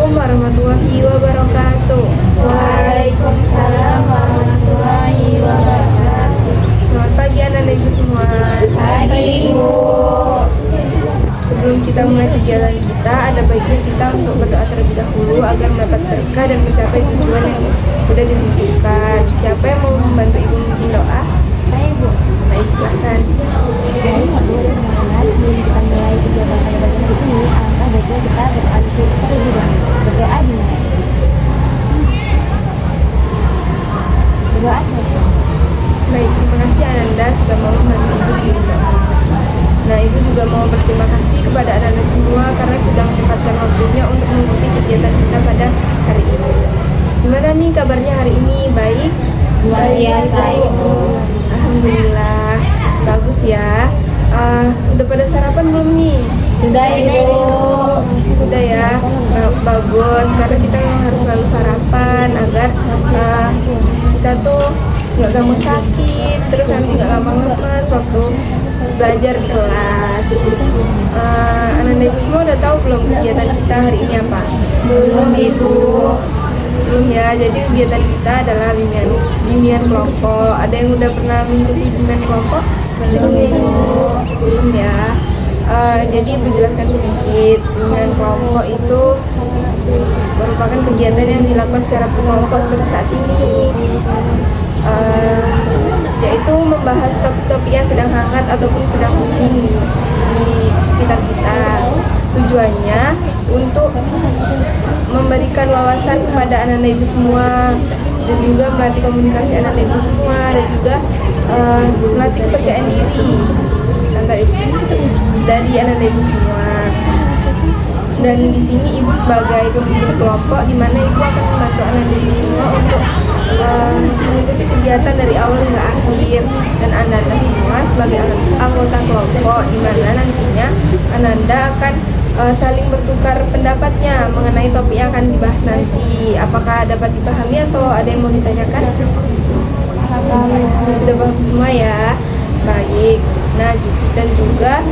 Assalamualaikum warahmatullahi wabarakatuh. Waalaikumsalam warahmatullahi wabarakatuh. Selamat pagi anak-anak ibu semua. Pagi Ibu. Sebelum kita mulai kegiatan kita, ada baiknya kita untuk berdoa terlebih dahulu agar mendapat berkah dan mencapai tujuan yang sudah ditentukan. Siapa yang mau membantu ibu memimpin doa? Saya Bu. Baik, silakan. Baik Bu, sebelum kita mulai kegiatan pada pagi hari ini, alangkah baiknya kita berdoa terlebih dahulu. Berdoa dimulai. Berdoa selesai. Baik, terima kasih Ananda sudah mau membantu ibu memimpin doa. Nah, ibu juga mau berterima kasih kepada anak-anak semua karena sudah menyempatkan waktunya untuk mengikuti kegiatan kita pada hari ini. Gimana nih kabarnya hari ini? Baik? Luar biasa Ibu. Alhamdulillah, bagus ya. Udah pada sarapan belum nih? Sudah Ibu. Sudah ya, bagus. Karena kita yang harus selalu sarapan agar kita tuh nggak gampang sakit, terus nanti nggak gampang lemas waktu belajar di kelas. Anak-anak ibu semua udah tahu belum kegiatan kita hari ini apa? Belum Ibu. Belum ya, jadi kegiatan kita adalah bimbingan kelompok. Ada yang udah pernah mengikuti bimbingan kelompok? Belum ya. Jadi menjelaskan sedikit, bimbingan kelompok itu merupakan kegiatan yang dilakukan secara berkelompok seperti saat ini, yaitu membahas topik-topik yang sedang hangat ataupun sedang booming di sekitar kita. Tujuannya untuk memberikan wawasan kepada anak-anak ibu semua dan juga melatih komunikasi anak-anak ibu semua dan juga melatih kepercayaan diri dari anak-anak ibu semua. Dan di sini ibu sebagai pemimpin kelompok, di mana ibu akan membantu anak-anak ibu semua untuk mengikuti kegiatan dari awal hingga akhir, dan Ananda semua sebagai anggota kelompok, di mana nantinya Ananda akan saling bertukar pendapatnya mengenai topik yang akan dibahas nanti. Apakah dapat dipahami atau ada yang mau ditanyakan? Sudah paham semua ya? Baik. Nah, dan juga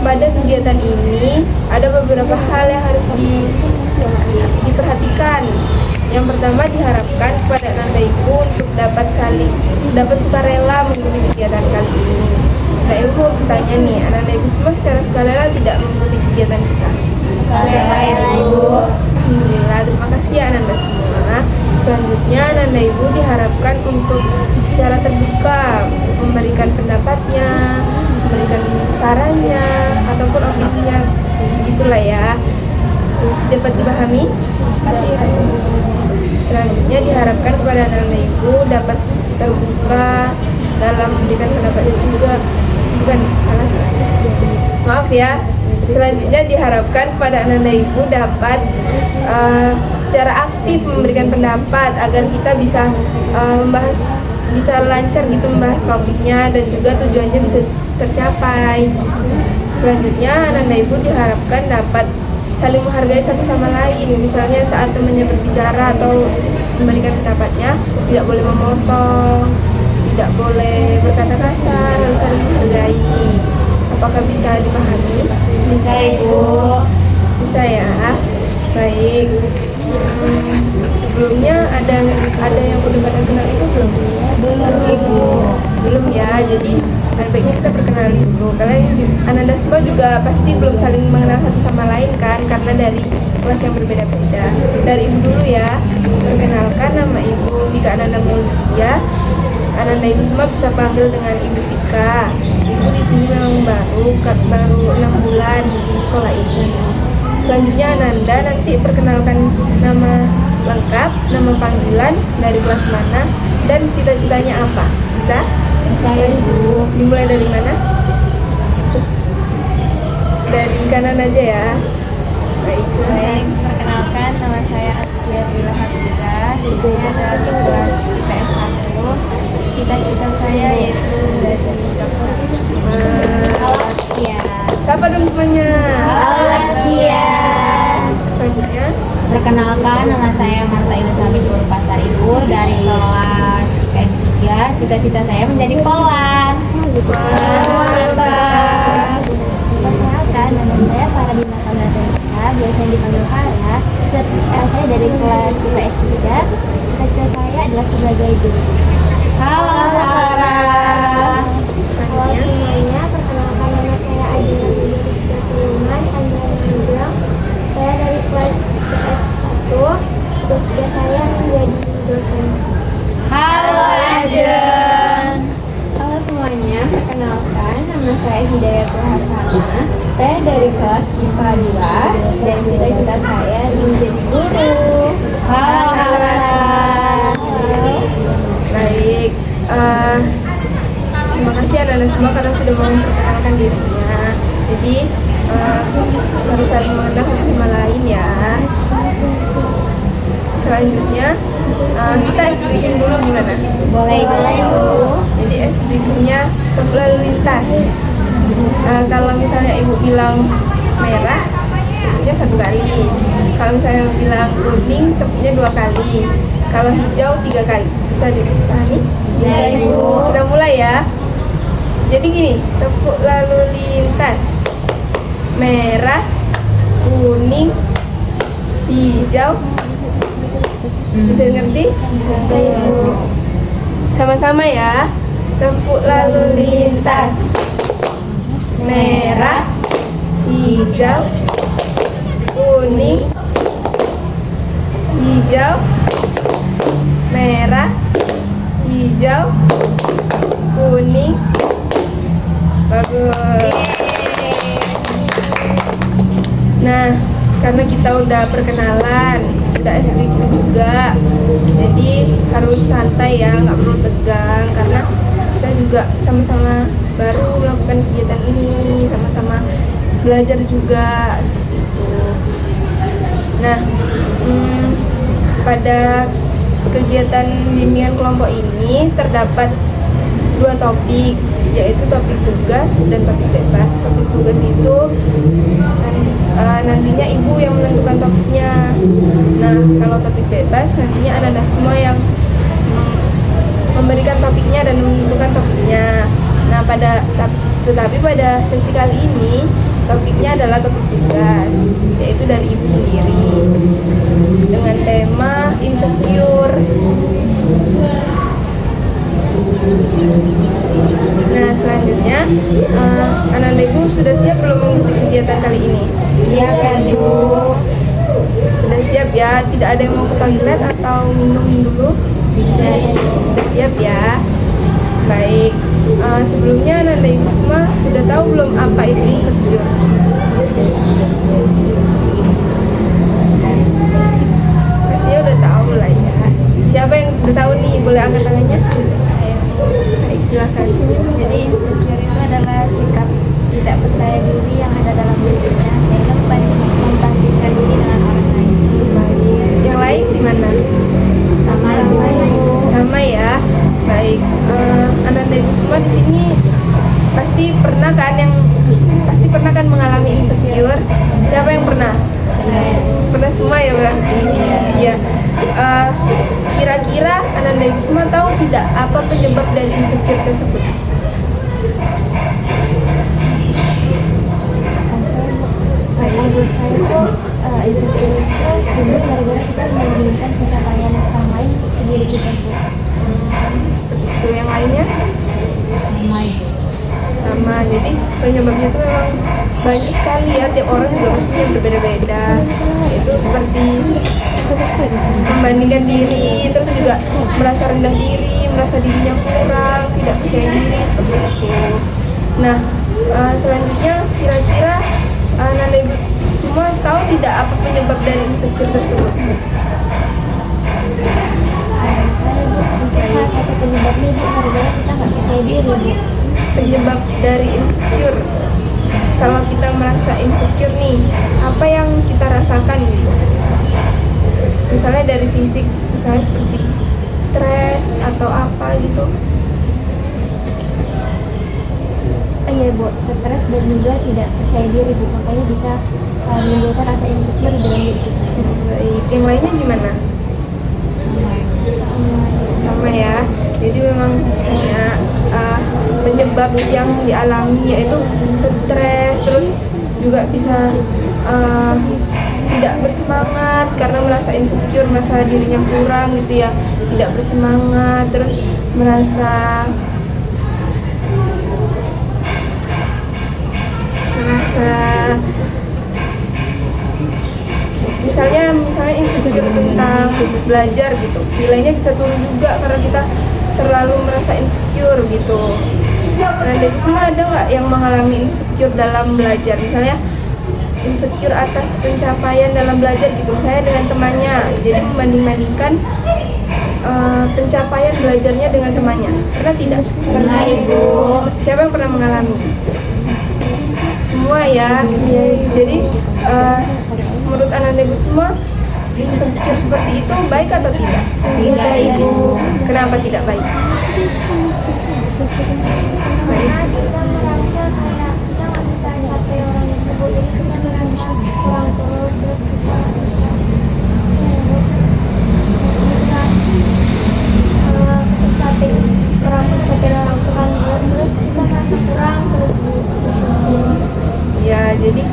pada kegiatan ini ada beberapa hal yang harus diperhatikan. Yang pertama, diharapkan kepada anak ibu untuk dapat sukarela mengikuti kegiatan kali ini. Nah, ibu mau bertanya nih, anak-anak ibu semua secara sukarela tidak mengikuti kegiatan kita? Sukarela Ibu. Alhamdulillah, terima kasih ya anak-anak semua. Selanjutnya, anak-anak ibu diharapkan untuk secara terbuka memberikan pendapatnya, memberikan sarannya, ataupun opininya, itulah ya. Dapat dipahami? Selanjutnya, diharapkan kepada anak-anak ibu dapat terbuka dalam memberikan pendapatnya juga. Bukan, salah. Maaf ya. Selanjutnya, diharapkan kepada anak-anak ibu dapat secara aktif memberikan pendapat agar kita bisa lancar gitu membahas topiknya dan juga tujuannya bisa tercapai. Selanjutnya, anak-anak ibu diharapkan dapat saling menghargai satu sama lain. Misalnya saat temannya berbicara atau memberikan pendapatnya, tidak boleh memotong, tidak boleh berkata kasar, harus saling menghargai. Apakah bisa dipahami? Bisa Ibu. Bisa ya. Baik. Sebelumnya ada yang udah pada kenal itu belum? Belum Ibu. Belum ya. Jadi baiknya kita perkenalan dulu. Kalian Ananda semua juga pasti belum saling mengenal satu sama lain kan, karena dari kelas yang berbeda-beda. Dari ibu dulu ya. Perkenalkan, nama ibu Vika Ananda Mulia. Anak-anak ibu semua bisa panggil dengan Ibu Vika. Ibu di sini memang baru 6 bulan di sekolah ini. Selanjutnya Ananda nanti perkenalkan nama lengkap, nama panggilan, dari kelas mana, dan cita-citanya apa. Bisa? Bisa Ibu. Dimulai dari mana? Dari kanan aja ya. Baik. Baik, perkenalkan nama saya Askia Bila Hafizah. Saya adalah di kelas IPS 1. Cita-cita saya yaitu menjadi dokter. Halo Askia. Siapa dong temannya? Halo Askia. Selanjutnya. Perkenalkan, nama saya Marta Ilusabit Guru Pasar Ibu dari kelas IPS 3. Cita-cita saya menjadi polwan. Mantap. Perkenalkan, nama saya Faradina Kamdata Nisa biasa dipanggil Farah. Saya dari kelas IPS 3. Cita-cita saya adalah sebagai guru. Halo Farah. Halo semuanya, perkenalkan nama saya Ajeng Rizka Sulaiman Anjani Hidrang. Saya dari kelas IPS 1. Cita-cita saya menjadi dosen. Halo Ajeng. Halo semuanya, perkenalkan nama saya Hidayatul Hasana. Saya dari kelas IPA 2 dan cita-cita saya menjadi guru. Halo Hasan. Baik, terima kasih anak-anak semua karena sudah mau memperkenalkan dirinya. Jadi harus saling mengenal satu sama lain ya. Selanjutnya kita ice breaking dulu gimana? Boleh dulu. Jadi ice breakingnya lalu lintas. Kalau misalnya ibu bilang merah, tepuknya 1 kali. Kalau misalnya bilang kuning, tepuknya 2 kali. Kalau hijau 3 kali. Bisa dipahami? Bisa, Ibu. Kita mulai ya. Jadi gini, tepuk lalu lintas. Merah, kuning, hijau. Bisa ngerti? Bisa, Ibu. Sama-sama ya. Tepuk lalu lintas. Merah, hijau, kuning, hijau, merah, hijau, kuning. Bagus. Nah, karena kita udah perkenalan, udah ekspresi juga, jadi harus santai ya, nggak perlu tegang karena kita juga sama-sama baru melakukan kegiatan ini, sama-sama belajar juga seperti itu. Nah, pada kegiatan bimbingan kelompok ini terdapat 2 topik, yaitu topik tugas dan topik bebas. Topik tugas itu nantinya ibu yang menentukan topiknya. Nah, kalau topik bebas nantinya anak-anak semua yang memberikan topiknya dan menentukan topiknya. Nah, tetapi pada sesi kali ini topiknya adalah topik tugas, yaitu dari ibu sendiri dengan tema insecure. Nah, selanjutnya anak-anak ibu sudah siap belum mengikuti kegiatan kali ini? Siap ya, Bu. Sudah siap ya? Tidak ada yang mau ke toilet atau minum dulu? Sudah siap ya? Baik. Sebelumnya anak-anak ibu semua sudah tahu belum apa itu insecure? Pastinya udah tahu lah ya. Siapa yang udah tahu nih? Boleh angkat tangannya? Baik, silakan. Jadi insecure itu adalah sikap tidak percaya diri yang ada dalam dirinya sehingga membandingkan diri dengan orang lain. Baik. Yang lain di mana? Sama Ibu. Sama ya. Baik. Anak-anak ibu semua di sini pasti pernah kan mengalami insecure. Siapa yang pernah? Pernah semua ya berarti. Iya. Kira-kira anak-anak ibu semua tahu tidak apa penyebab dari insecure tersebut? Menurut saya tuh insecure itu timbul gara-gara kita membandingkan pencapaian orang lain ke diri kita, Bu. Seperti itu. Yang lainnya? Sama. Jadi penyebabnya itu memang banyak sekali ya. Tiap orang juga pastinya berbeda-beda. Itu seperti membandingkan diri, terus juga merasa rendah diri, merasa dirinya kurang, tidak percaya diri, seperti itu. Nah, selanjutnya kira-kira anak ibu semua tahu tidak apa penyebab dari insecure tersebut? Saya, Bu, mungkin salah satu penyebabnya, Bu, gara-gara kita nggak percaya diri, Bu. Penyebab dari insecure, kalau kita merasa insecure nih, apa yang kita rasakan gitu? Misalnya dari fisik, misalnya seperti stres atau apa gitu. Iya, Bu, stres dan juga tidak percaya diri, Bu, makanya bisa menimbulkan rasa insecure dalam diri kita. Baik, yang lainnya gimana? Sama ya. Jadi memang penyebab yang dialami yaitu stres, terus juga bisa tidak bersemangat karena merasa insecure, merasa dirinya kurang gitu ya, tidak bersemangat, terus merasa misalnya insecure tentang belajar gitu, nilainya bisa turun juga karena kita terlalu merasa insecure gitu. Nah, dari semua ada nggak yang mengalami insecure dalam belajar, misalnya insecure atas pencapaian dalam belajar gitu, misalnya dengan temannya, jadi membanding-bandingkan pencapaian belajarnya dengan temannya. Pernah tidak? Pernah, Ibu. Siapa yang pernah mengalami? Semua ya. Jadi menurut Ananda Ibu semua, insecure seperti itu baik atau tidak? Tidak, Ibu. Kenapa tidak baik? Karena kita merasa kayak kita nggak bisa capai orang tersebut, jadi kita merasa kurang terus kita nggak bisa mencapai orang Tuhan, terus kita merasa kurang terus. Ya, jadi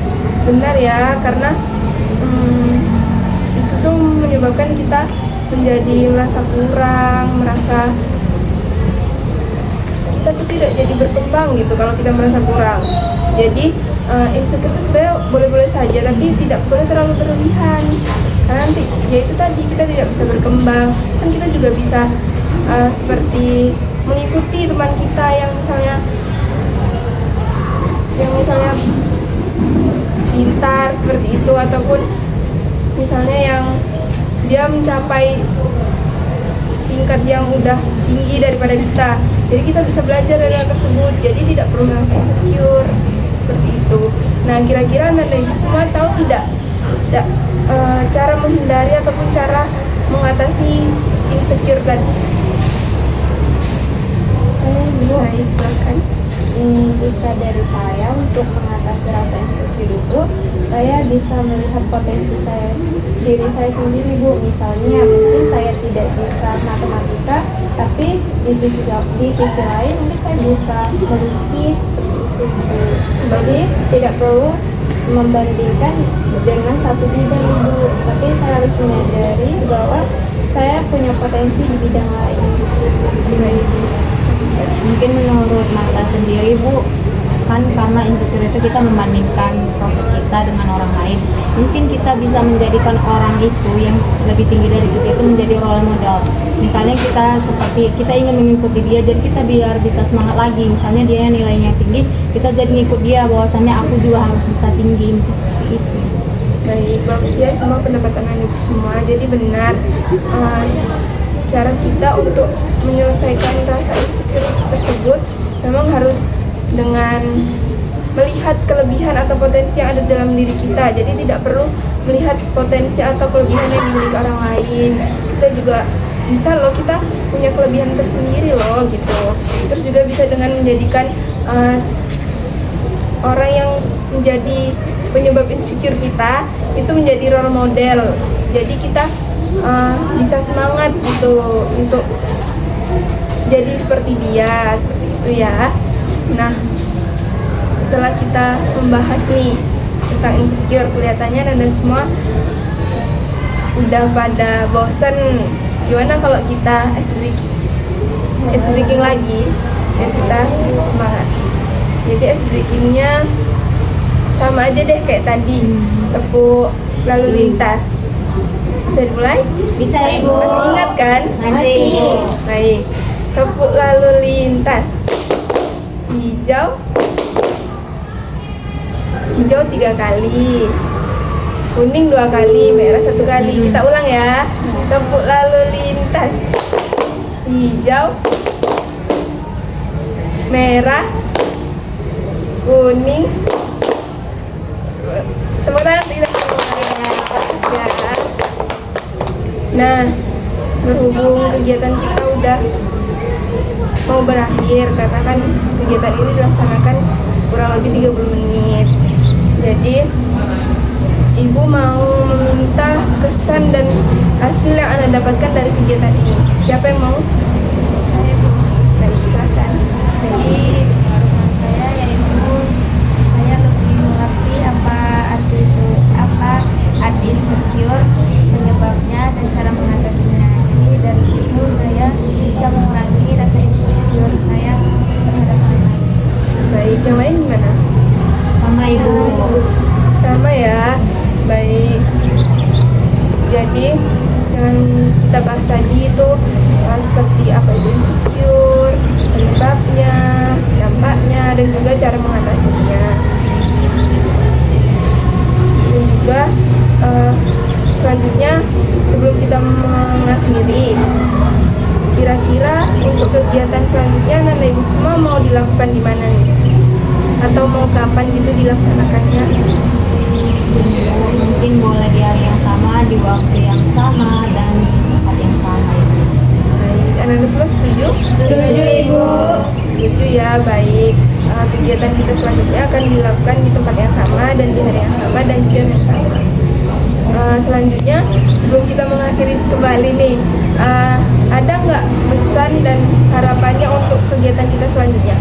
benar ya, karena itu tuh menyebabkan kita menjadi merasa kurang, merasa kita tuh tidak jadi berkembang gitu kalau kita merasa kurang. Jadi insecure itu sebenarnya boleh-boleh saja, tapi tidak boleh terlalu berlebihan. Karena nanti ya itu tadi, kita tidak bisa berkembang. Kan kita juga bisa seperti mengikuti teman kita yang misalnya pintar seperti itu, ataupun misalnya yang dia mencapai tingkat yang udah tinggi daripada kita. Jadi kita bisa belajar dari hal tersebut, jadi tidak perlu merasa insecure seperti itu. Nah, kira-kira Anda Ibu semua tahu tidak cara menghindari ataupun cara mengatasi insecure tadi? Baik, silakan. Jika dari saya untuk mengatasi rasa insecure itu, saya bisa melihat potensi diri saya sendiri, Bu. Misalnya mungkin saya tidak bisa matematika, tapi di sisi lain mungkin saya bisa melukis seperti itu. Jadi tidak perlu membandingkan dengan satu bidang, Bu, tapi saya harus menyadari bahwa saya punya potensi di bidang lain. Mungkin menurut Marta sendiri, Bu, kan karena insecure itu kita membandingkan proses kita dengan orang lain. Mungkin kita bisa menjadikan orang itu yang lebih tinggi dari kita itu menjadi role model. Misalnya kita ingin mengikuti dia, jadi kita biar bisa semangat lagi. Misalnya dia nilainya tinggi, kita jadi ngikut dia, bahwasannya aku juga harus bisa tinggi, seperti itu. Baik, bagus ya semua pendapat Anda semua. Jadi benar, cara kita untuk menyelesaikan rasa insecure tersebut memang harus dengan melihat kelebihan atau potensi yang ada dalam diri kita. Jadi tidak perlu melihat potensi atau kelebihan yang dimiliki orang lain. Kita juga bisa loh, kita punya kelebihan tersendiri loh gitu. Terus juga bisa dengan menjadikan orang yang menjadi penyebab insecure kita itu menjadi role model. Jadi kita bisa semangat gitu untuk jadi seperti dia, seperti itu ya. Nah, setelah kita membahas nih tentang insecure, kelihatannya Anda semua udah pada bosen. Gimana kalau kita ice breaking lagi, ya kita semangat. Jadi ice breakingnya sama aja deh kayak tadi, tepuk lalu lintas. Bisa dimulai? Bisa, Ibu. Masih ingat kan? Masih. Baik. Tepuk lalu lintas. Hijau 3 kali, kuning 2 kali, merah 1 kali. Kita ulang ya. Tepuk lalu lintas. Hijau, merah, kuning. Tepuk tangan tidak ya. Nah, berhubung kegiatan kita udah mau berakhir, karena kan kegiatan ini dilaksanakan kurang lebih 30 menit. Jadi Ibu mau meminta kesan dan hasil yang Anda dapatkan dari kegiatan ini. Siapa yang mau? Saya, Bu. Baik, silakan. Jadi pesan saya yaitu saya lebih mengerti apa Jadi yang kita bahas tadi itu seperti apa itu insecure, penyebabnya, dampaknya, dan juga cara mengatasinya. Dan juga selanjutnya sebelum kita mengakhiri, kira-kira untuk kegiatan selanjutnya Nanda Ibu semua mau dilakukan di mana nih? Atau mau kapan gitu dilaksanakannya? Mungkin boleh di hari yang sama, di waktu yang sama, dan di tempat yang sama. Baik, Nanda semua setuju? Setuju, Ibu. Setuju ya, baik. Kegiatan kita selanjutnya akan dilakukan di tempat yang sama dan di hari yang sama dan jam yang sama. Selanjutnya, sebelum kita mengakhiri kembali nih, ada nggak pesan dan harapannya untuk kegiatan kita selanjutnya?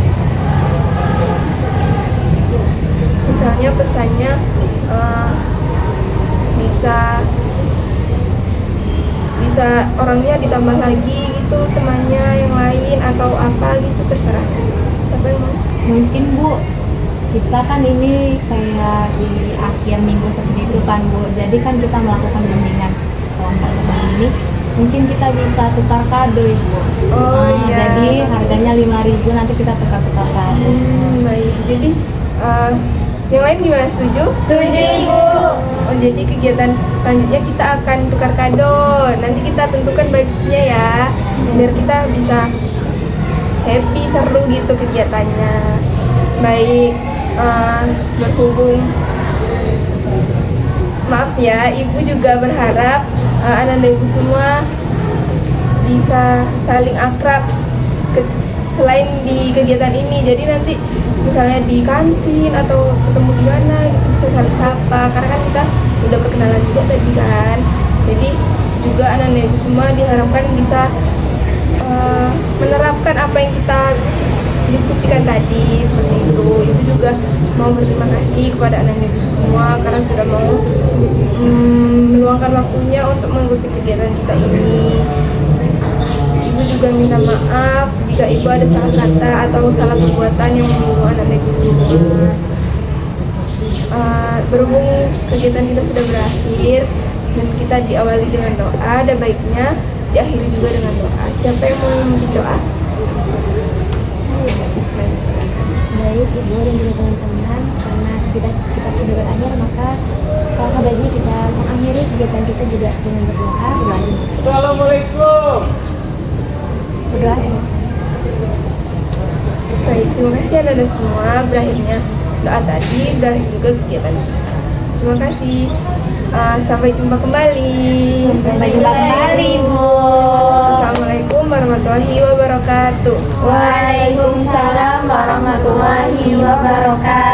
Misalnya pesannya bisa orangnya ditambah lagi gitu, temannya yang lain atau apa gitu, terserah. Siapa yang mau? Mungkin Bu, kita kan ini kayak di akhir minggu seperti itu kan Bu, jadi kan kita melakukan bimbingan kelompok seperti ini, mungkin kita bisa tukar kado Ibu. Oh iya. Jadi harganya 5.000, nanti kita tukar-tukar kado. Baik, jadi yang lain gimana, setuju? Setuju Ibu. Oh, jadi kegiatan selanjutnya kita akan tukar kado. Nanti kita tentukan budgetnya ya, biar kita bisa happy, seru gitu kegiatannya. Baik, berhubung, maaf ya, Ibu juga berharap Ananda Ibu semua bisa saling akrab selain di kegiatan ini. Jadi nanti misalnya di kantin atau ketemu di mana gitu bisa saling sapa, karena kan kita udah perkenalan juga tadi kan. Jadi juga Ananda Ibu semua diharapkan bisa menerapkan apa yang kita diskusikan tadi seperti itu. Ibu juga mau berterima kasih kepada Ananda Ibu semua karena sudah mau meluangkan waktunya untuk mengikuti kegiatan kita ini. Ibu juga minta maaf jika Ibu ada salah kata atau salah perbuatan yang menyinggung Ananda Ibu semua. Berhubung kegiatan kita sudah berakhir dan kita diawali dengan doa, ada baiknya diakhiri juga dengan doa. Siapa yang mau memimpin doa? Baik Ibu dan juga teman-teman, karena kita sudah berakhir, maka kalau baiknya kita mengakhiri kegiatan kita juga dengan berdoa. Assalamualaikum. Berdoa selesai. Baik, terima kasih Anda semua. Berakhirnya doa tadi, berakhir juga kegiatan kita. Terima kasih. Sampai jumpa kembali. Sampai jumpa kembali Bu. Assalamualaikum warahmatullahi wabarakatuh. Waalaikumsalam warahmatullahi wabarakatuh.